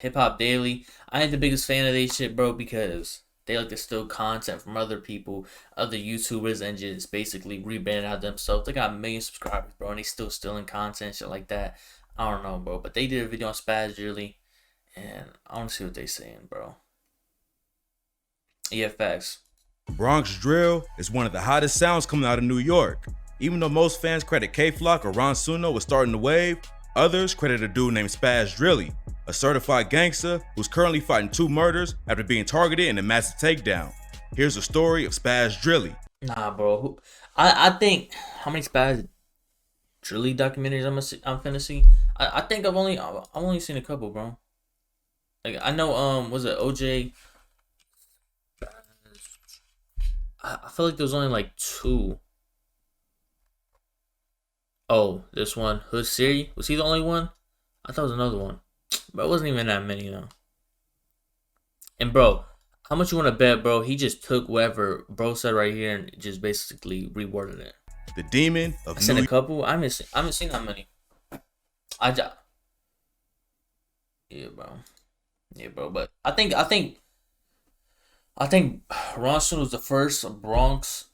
Hip Hop Daily. I ain't the biggest fan of they shit, bro, because they like to steal content from other people, other YouTubers, and just basically rebrand out themselves. They got a million subscribers, bro, and they still stealing content, shit like that. I don't know, bro, but they did a video on Spazz Drilly, and I want to see what they saying, bro. Yeah, facts. Bronx drill is one of the hottest sounds coming out of New York. Even though most fans credit K-Flock or Ron Suno with starting the wave, others credit a dude named Spazz Drilly, a certified gangster who's currently fighting 2 murders after being targeted in a massive takedown. Here's the story of Spazz Drilly. Nah, bro. I think how many Spazz Drilly documentaries I'm finna see. I think I've only seen a couple, bro. Like I know was it OJ? I feel like there was only like 2. Oh, this one, Hood Siri. Was he the only one? I thought it was another one. But it wasn't even that many, though. And, bro, how much you want to bet, bro? He just took whatever bro said right here and just basically reworded it. The demon of I seen a couple. I haven't seen that many. Yeah, bro. Yeah, bro. But I think Ronson was the first Bronx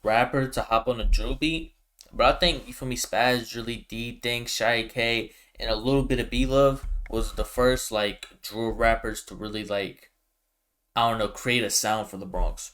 rapper to hop on a drill beat. But I think, you feel me, Spazz Drilly, D Thing, Shy K, and a little bit of B Love was the first like drill rappers to really like, I don't know, create a sound for the Bronx.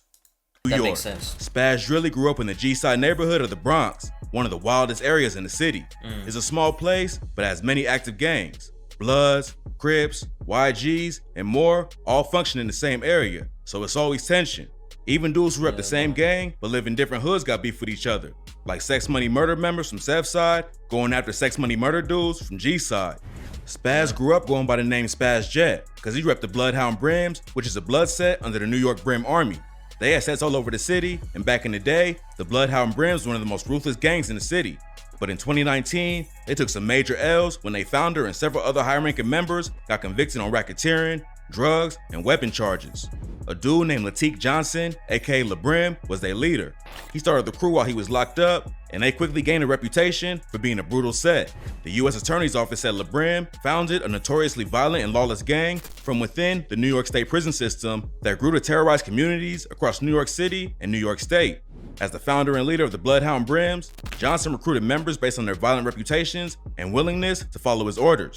That makes sense. Spazz Drilly grew up in the G-side neighborhood of the Bronx, one of the wildest areas in the city. It's a small place, but has many active gangs. Bloods, Crips, YGs, and more all function in the same area, so it's always tension. Even dudes who rep the same gang but live in different hoods got beef with each other, like Sex Money Murder members from Seth side going after Sex Money Murder dudes from G side. Spazz grew up going by the name Spazz Jet because he repped the Bloodhound Brims, which is a blood set under the New York Brim Army. They had sets all over the city, and back in the day, the Bloodhound Brims were one of the most ruthless gangs in the city. But in 2019, they took some major L's when their founder and several other high-ranking members got convicted on racketeering, drugs, and weapon charges. A dude named Latique Johnson, aka LaBrim, was their leader. He started the crew while he was locked up, and they quickly gained a reputation for being a brutal set. The U.S. Attorney's Office said LaBrim founded a notoriously violent and lawless gang from within the New York State prison system that grew to terrorize communities across New York City and New York State. As the founder and leader of the Bloodhound Brims, Johnson recruited members based on their violent reputations and willingness to follow his orders.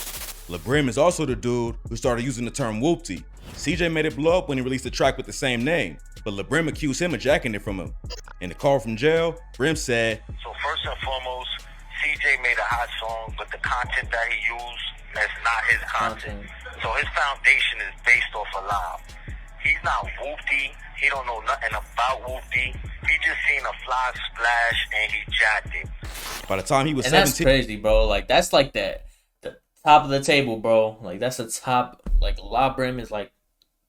LaBrim is also the dude who started using the term whoopty. CJ made it blow up when he released a track with the same name, but LaBrim accused him of jacking it from him. In the call from jail, Brim said, "So first and foremost, CJ made a hot song, but the content that he used is not his content. So his foundation is based off a lie. He's not whoopty. He don't know nothing about whoopty. He just seen a fly splash and he jacked it." By the time he was and 17, that's crazy, bro. Like that's like the top of the table, bro. Like that's the top. Like La Brim is like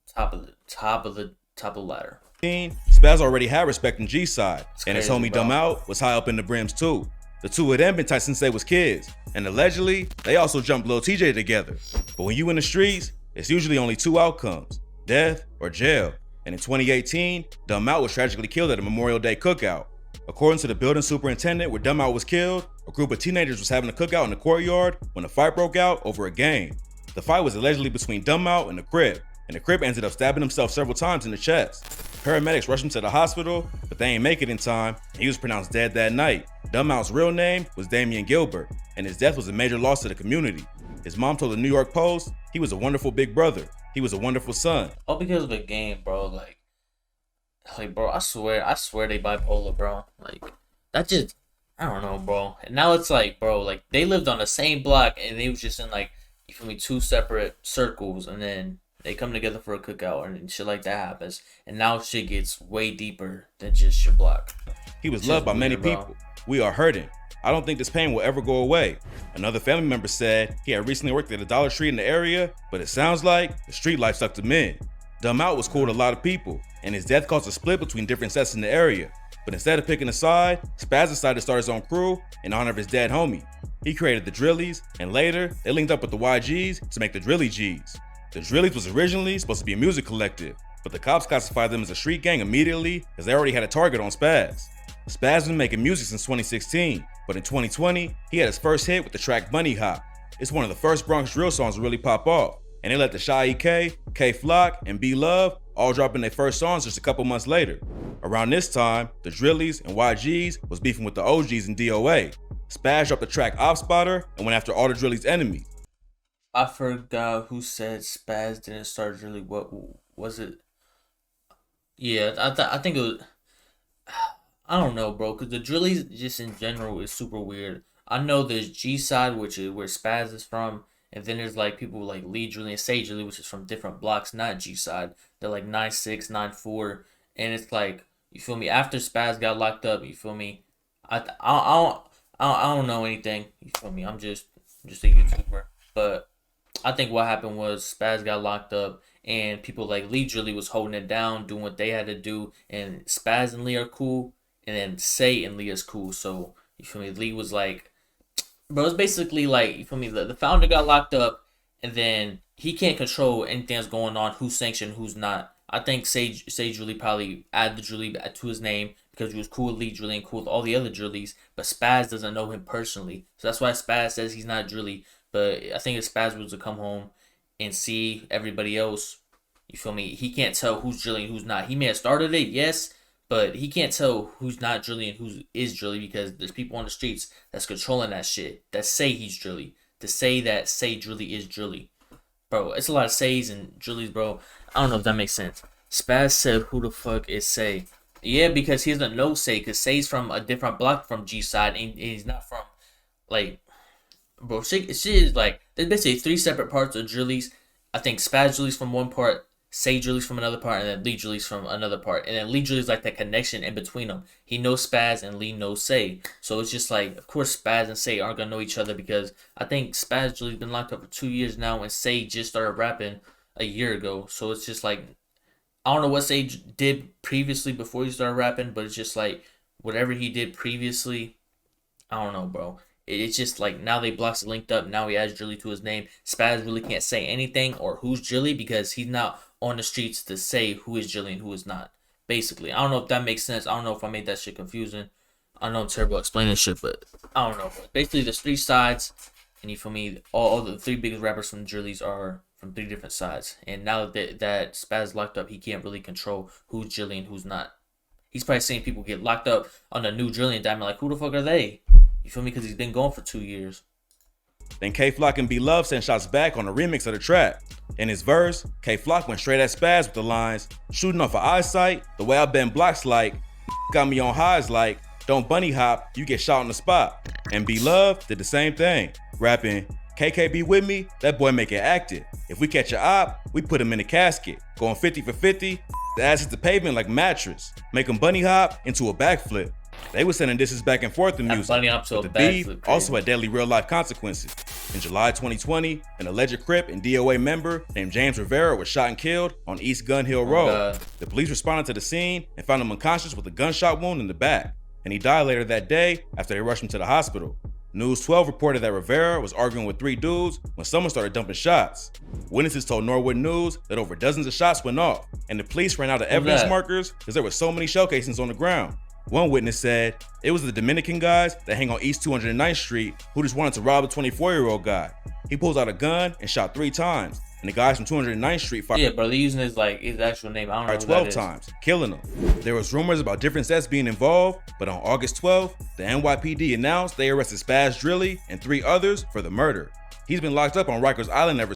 top of the ladder. Spazz already had respect in G-side, and his homie bro. Dumb Out was high up in the Brims too. The two of them been tight since they was kids, and allegedly, they also jumped Lil TJ together. But when you in the streets, it's usually only 2 outcomes, death or jail. And in 2018, Dumb Out was tragically killed at a Memorial Day cookout. According to the building superintendent where Dumb Out was killed, a group of teenagers was having a cookout in the courtyard when a fight broke out over a game. The fight was allegedly between Dumb Out and the Crip, and the Crip ended up stabbing himself several times in the chest. Paramedics rushed him to the hospital, but they ain't make it in time, and he was pronounced dead that night. Dumb Out's real name was Damian Gilbert, and his death was a major loss to the community. His mom told the New York Post he was a wonderful big brother. He was a wonderful son. All because of a game, bro. Like, bro, I swear they bipolar, bro. Like, that just, I don't know, bro. And now it's like, bro, like, they lived on the same block, and they was just in, like, you feel me, 2 separate circles, and then they come together for a cookout, and shit like that happens. And now shit gets way deeper than just your block. He was loved by many people. We are hurting. I don't think this pain will ever go away. Another family member said he had recently worked at a Dollar Tree in the area, but it sounds like the street life sucked him in. Dumb Out was cool to a lot of people, and his death caused a split between different sets in the area. But instead of picking a side, Spazz decided to start his own crew in honor of his dead homie. He created the Drillies, and later, they linked up with the YGs to make the Drilly Gs. The Drillies was originally supposed to be a music collective, but the cops classified them as a street gang immediately because they already had a target on Spazz. Spazz been making music since 2016, but in 2020, he had his first hit with the track Bunny Hop. It's one of the first Bronx drill songs to really pop off, and they let the Shy EK, K-Flock, and B-Love all drop in their first songs just a couple months later. Around this time, the Drillies and YGs was beefing with the OGs in DOA. Spazz dropped the track Op Spotter and went after all the Drillies' enemies. I forgot who said Spazz didn't start Drilly. What was it? Yeah, I think it was. I don't know, bro, because the Drillies just in general is super weird. I know there's G side, which is where Spazz is from, and then there's like people like Lee Drilly and Say Drilly, which is from different blocks, not G side. They're like 9-6, 9-4, and it's like, you feel me? After Spazz got locked up, you feel me? I don't know anything. You feel me? I'm just a YouTuber, but I think what happened was Spazz got locked up, and people like Lee Drilly was holding it down, doing what they had to do, and Spazz and Lee are cool, and then Say and Lee is cool. So you feel me? Lee was like, bro, it's basically like, you feel me? The founder got locked up, and then he can't control anything that's going on, who's sanctioned, who's not. I think Say Drilly probably added the Drilly to his name because he was cool with Lee Drilly and cool with all the other Drillies, but Spazz doesn't know him personally. So that's why Spazz says he's not Drilly. But I think if Spazz was to come home and see everybody else, you feel me? He can't tell who's Drilly and who's not. He may have started it, yes, but he can't tell who's not Drilly and who is Drilly because there's people on the streets that's controlling that shit, that say he's Drilly, to say that Say Drilly is Drilly. Bro, it's a lot of Says and Drillies, bro. I don't know if that makes sense. Spazz said, who the fuck is Say? Yeah, because he doesn't know Say, because Say's from a different block from G side, and he's not from, like, bro, shit is like, there's basically 3 separate parts of Drillies. I think Spazz Drilly's from one part, Say Drilly's from another part, and then Lee Drilly's from another part. And then Lee Drilly's like that connection in between them. He knows Spazz and Lee knows Say. So it's just like, of course Spazz and Say aren't gonna know each other because I think Spazz Drilly's been locked up for 2 years now, and Say just started rapping a year ago. So it's just like, I don't know what Say did previously before he started rapping, but it's just like, whatever he did previously, I don't know, bro. It's just like, now they blocks linked up. Now he adds Drilly to his name. Spazz really can't say anything or who's Drilly because he's not on the streets to say who is Drilly and who is not. Basically, I don't know if that makes sense. I don't know if I made that shit confusing. I know I'm terrible at explaining shit, but I don't know. Basically, there's 3 sides, and you feel me? All the 3 biggest rappers from Drillies are from 3 different sides. And now that Spazz locked up, he can't really control who's Drilly and who's not. He's probably seeing people get locked up on the new Drilly and Diamond, like, who the fuck are they? You feel me? Because he's been gone for 2 years. Then K-Flock and B-Love sent shots back on a remix of the track. In his verse, K-Flock went straight at Spazz with the lines, shooting off of eyesight, the way I bend blocks like, got me on highs like, don't bunny hop, you get shot on the spot. And B-Love did the same thing, rapping, KK be with me, that boy make it active. If we catch a op, we put him in a casket. Going 50 for 50, the ass hits the pavement like mattress. Make him bunny hop into a backflip. They were sending disses back and forth in music, but the beef also had deadly real-life consequences. In July 2020, an alleged Crip and DOA member named James Rivera was shot and killed on East Gun Hill Road. The police responded to the scene and found him unconscious with a gunshot wound in the back, and he died later that day after they rushed him to the hospital. News 12 reported that Rivera was arguing with 3 dudes when someone started dumping shots. Witnesses told Norwood News that over dozens of shots went off, and the police ran out of evidence markers because there were so many shell casings on the ground. One witness said, it was the Dominican guys that hang on East 209th Street who just wanted to rob a 24-year-old guy. He pulls out a gun and shot 3 times, and the guys from 209th Street fired. Yeah, bro, they're using his actual name. I don't know 12 times, killing him. There was rumors about different sets being involved, but on August 12th, the NYPD announced they arrested Spazz Drilly and 3 others for the murder. He's been locked up on Rikers Island ever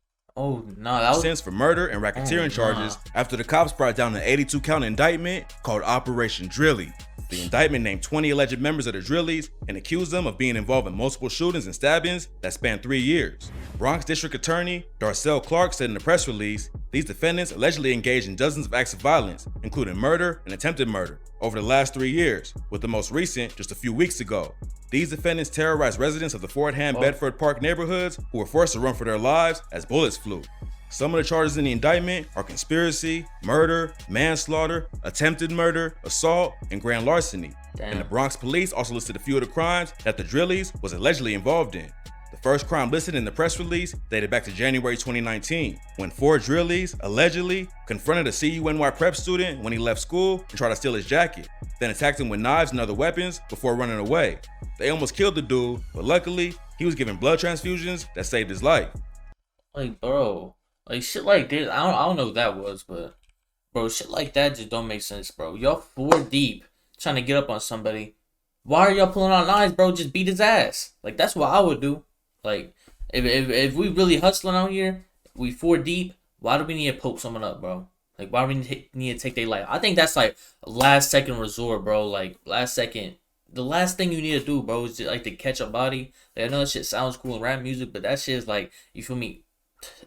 since for murder and racketeering charges after the cops brought down an 82-count indictment called Operation Drilly. The indictment named 20 alleged members of the Drillies and accused them of being involved in multiple shootings and stabbings that spanned 3 years. Bronx District Attorney Darcel Clark said in a press release, these defendants allegedly engaged in dozens of acts of violence, including murder and attempted murder, over the last 3 years, with the most recent just a few weeks ago. These defendants terrorized residents of the Fordham Bedford Park neighborhoods who were forced to run for their lives as bullets flew. Some of the charges in the indictment are conspiracy, murder, manslaughter, attempted murder, assault, and grand larceny. And the Bronx police also listed a few of the crimes that the Drillies was allegedly involved in. The first crime listed in the press release dated back to January 2019, when 4 Drillies allegedly confronted a CUNY prep student when he left school and tried to steal his jacket, then attacked him with knives and other weapons before running away. They almost killed the dude, but luckily, He was given blood transfusions that saved his life. Like, bro, like shit like this. I don't know what that was, but bro, shit like that just don't make sense, bro. Y'all 4 deep trying to get up on somebody. Why are y'all pulling out knives, bro? Just beat his ass. Like, that's what I would do. Like, if we really hustling out here, we 4 deep. Why do we need to poke someone up, bro? Like, why do we need to take their life? I think that's like last second resort, bro. Like, last second. The last thing you need to do, bro, is just, like, to catch a body. Like, I know that shit sounds cool in rap music, but that shit is like, you feel me?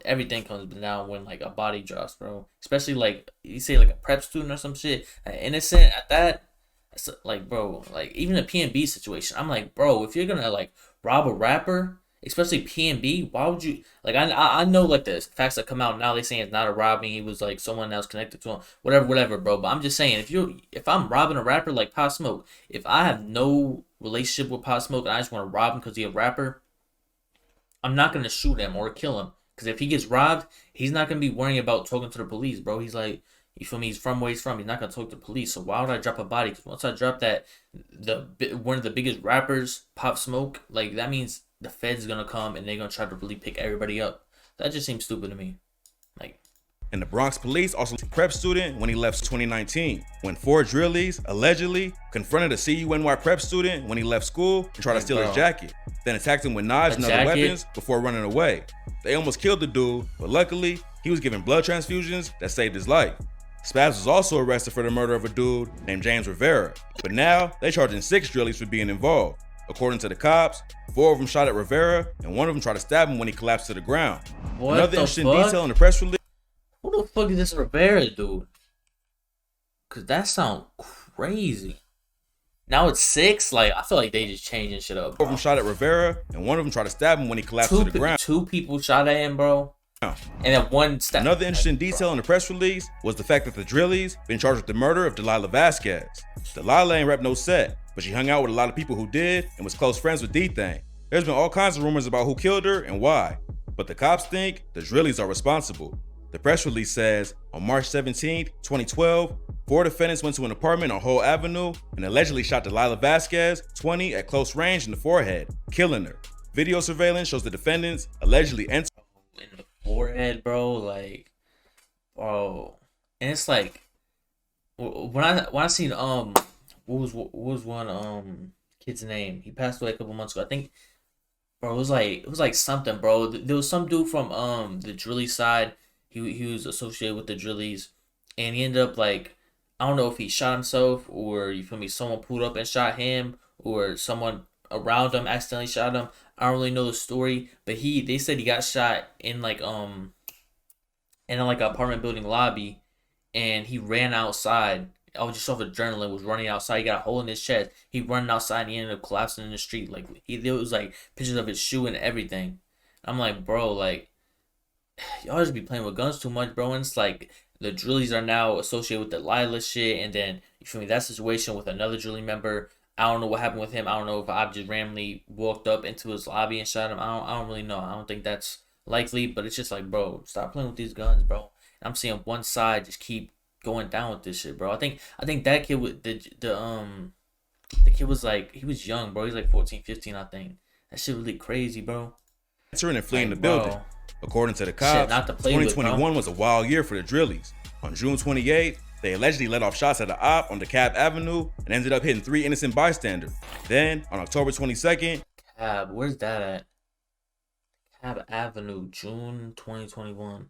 Everything comes down when like a body drops, bro. Especially like you say like a prep student or some shit, an innocent at that. It's like, bro, like even a P&B situation. I'm like, bro, if you're gonna like rob a rapper, especially P&B, why would you like? I know like the facts that come out now. They saying it's not a robbing. He was like someone else connected to him. Whatever, bro. But I'm just saying, if I'm robbing a rapper like Pop Smoke, if I have no relationship with Pop Smoke and I just want to rob him because he's a rapper, I'm not gonna shoot him or kill him. Because if he gets robbed, he's not going to be worrying about talking to the police, bro. He's like, you feel me? He's from where he's from. He's not going to talk to the police. So why would I drop a body? Because once I drop that, one of the biggest rappers, Pop Smoke, like that means the feds going to come and they're going to try to really pick everybody up. That just seems stupid to me. Like, And the Bronx police also took a prep student when he left 2019, when 4 drillies allegedly confronted a CUNY prep student when he left school and tried to steal his jacket, then attacked him with knives and other weapons before running away. They almost killed the dude, but luckily, he was given blood transfusions that saved his life. Spazz was also arrested for the murder of a dude named James Rivera, but now they charging 6 drillies for being involved. According to the cops, 4 of them shot at Rivera and 1 of them tried to stab him when he collapsed to the ground. Another interesting detail in the press release. Who the fuck is this Rivera dude? Cause that sound crazy. Now it's 6. Like I feel like they just changing shit up. 4 of them shot at Rivera, and 1 of them tried to stab him when he collapsed to the ground. 2 people shot at him, bro. And then 1 stabbed. Another interesting detail in the press release was the fact that the Drillies been charged with the murder of Delilah Vasquez. Delilah ain't rep no set, but she hung out with a lot of people who did and was close friends with D-Thang. There's been all kinds of rumors about who killed her and why, but the cops think the Drillies are responsible. The press release says, on March 17, 2012, 4 defendants went to an apartment on Hull Avenue and allegedly shot Delilah Vasquez, 20, at close range in the forehead, killing her. Video surveillance shows the defendants allegedly entered in the forehead, bro. Like, bro, and it's like when I seen what was one kid's name? He passed away a couple months ago. I think, bro, it was like something, bro. There was some dude from the Drilly side. He was associated with the Drillies, and he ended up like, I don't know if he shot himself or you feel me, someone pulled up and shot him or someone around him accidentally shot him. I don't really know the story, but they said he got shot in like in like an apartment building lobby, and he ran outside. I was just off adrenaline, was running outside. He got a hole in his chest. He running outside and he ended up collapsing in the street. Like there was like pictures of his shoe and everything. I'm like, bro, like y'all just be playing with guns too much, bro. And it's like the Drillies are now associated with the Lila shit, and then you feel me, that situation with another Drilly member. I don't know what happened with him. I don't know if I just randomly walked up into his lobby and shot him. I don't really know. I don't think that's likely, but it's just like, bro, stop playing with these guns, bro. And I'm seeing one side just keep going down with this shit, bro. I think that kid with the kid was like, he was young, bro. He's like 14, 15, I think. That shit really crazy, bro. Entering and fleeing like, the building. Bro. According to the cops, 2021 was a wild year for the Drillies. On June 28th, they allegedly let off shots at an op on DeKalb Avenue and ended up hitting 3 innocent bystanders. Then, on October 22nd, DeKalb, where's that at? DeKalb Avenue, June 2021.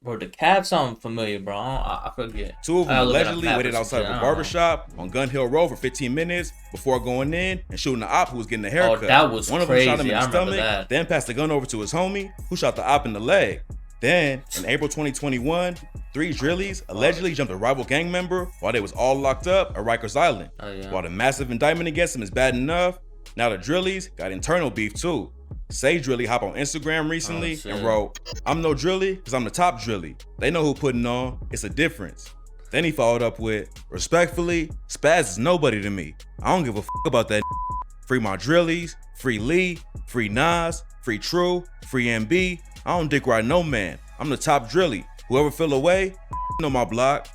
Bro, DeKalb sound familiar, bro. I forget. 2 of them allegedly waited outside of a barbershop on Gun Hill Road for 15 minutes before going in and shooting the op who was getting a haircut. Oh, that was One of crazy. them shot him in the stomach, then passed the gun over to his homie, who shot the op in the leg. Then, in April 2021, 3 Drillies allegedly jumped a rival gang member while they was all locked up at Rikers Island. Oh, yeah. While the massive indictment against them is bad enough, now the Drillies got internal beef too. Say Drilly hop on Instagram recently and wrote, "I'm no Drilly because I'm the top Drilly. They know who putting on. It's a difference." Then he followed up with, "Respectfully, Spazz is nobody to me. I don't give a fuck about that. Free my Drillies, free Lee, free Nas, free True, free MB. I don't dick ride no man. I'm the top Drilly. Whoever feel away, know my block."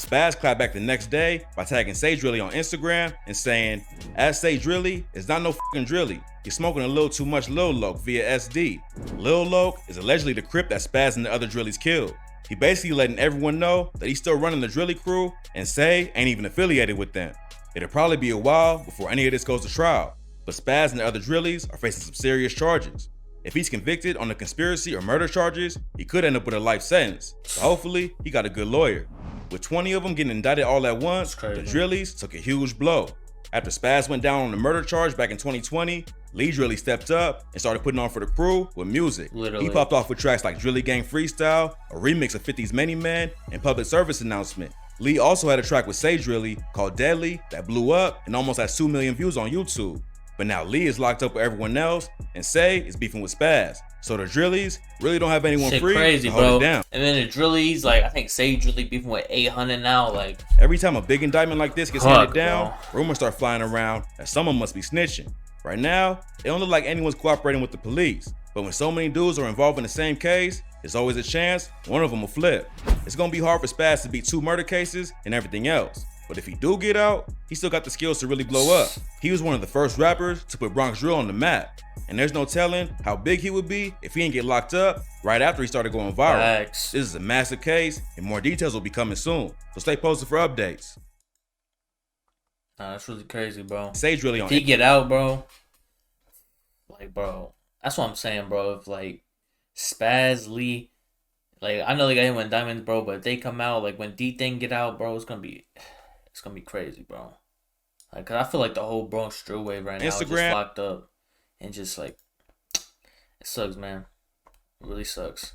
Spazz clapped back the next day by tagging CHANNELS Drilly on Instagram and saying, "As CHANNELS Drilly is not no fucking Drilly. He's smoking a little too much Lil Loke via SD. Lil Loke is allegedly the Crip that Spazz and the other Drillies killed. He basically letting everyone know that he's still running the Drilly crew and say ain't even affiliated with them. It'll probably be a while before any of this goes to trial, but Spazz and the other Drillies are facing some serious charges. If he's convicted on the conspiracy or murder charges, he could end up with a life sentence. So hopefully, he got a good lawyer. With 20 of them getting indicted all at once, the Drillies took a huge blow. After Spazz went down on the murder charge back in 2020, Lee Drilly stepped up and started putting on for the crew with music. Literally. He popped off with tracks like Drilly Gang Freestyle, a remix of 50's Many Men, and Public Service Announcement. Lee also had a track with CHANNELS Drilly called Deadly that blew up and almost has 2 million views on YouTube. But now Lee is locked up with everyone else, and Say is beefing with Spazz. So the Drillies really don't have anyone free crazy, to hold bro. it down. And then the Drillies, like I think CHANNELS Drilly beefing with 800 now. Like every time a big indictment like this gets handed down, rumors start flying around that someone must be snitching. Right now, it don't look like anyone's cooperating with the police. But when so many dudes are involved in the same case, there's always a chance one of them will flip. It's gonna be hard for Spazz to beat 2 murder cases and everything else. But if he do get out, he still got the skills to really blow up. He was one of the first rappers to put Bronx drill on the map. And there's no telling how big he would be if he didn't get locked up right after he started going viral. Facts. This is a massive case and more details will be coming soon. So stay posted for updates. Nah, that's really crazy, bro. CHANNELS Drilly on if he get out, bro, like, bro, that's what I'm saying, bro. If, like, Spazz, Lee, like, I know they got him with Diamonds, bro, but if they come out, like, when D-Thing get out, bro, it's gonna be crazy, bro. Like, cause I feel like the whole Bronx drill wave right now is just locked up. And just, like, it sucks, man. It really sucks.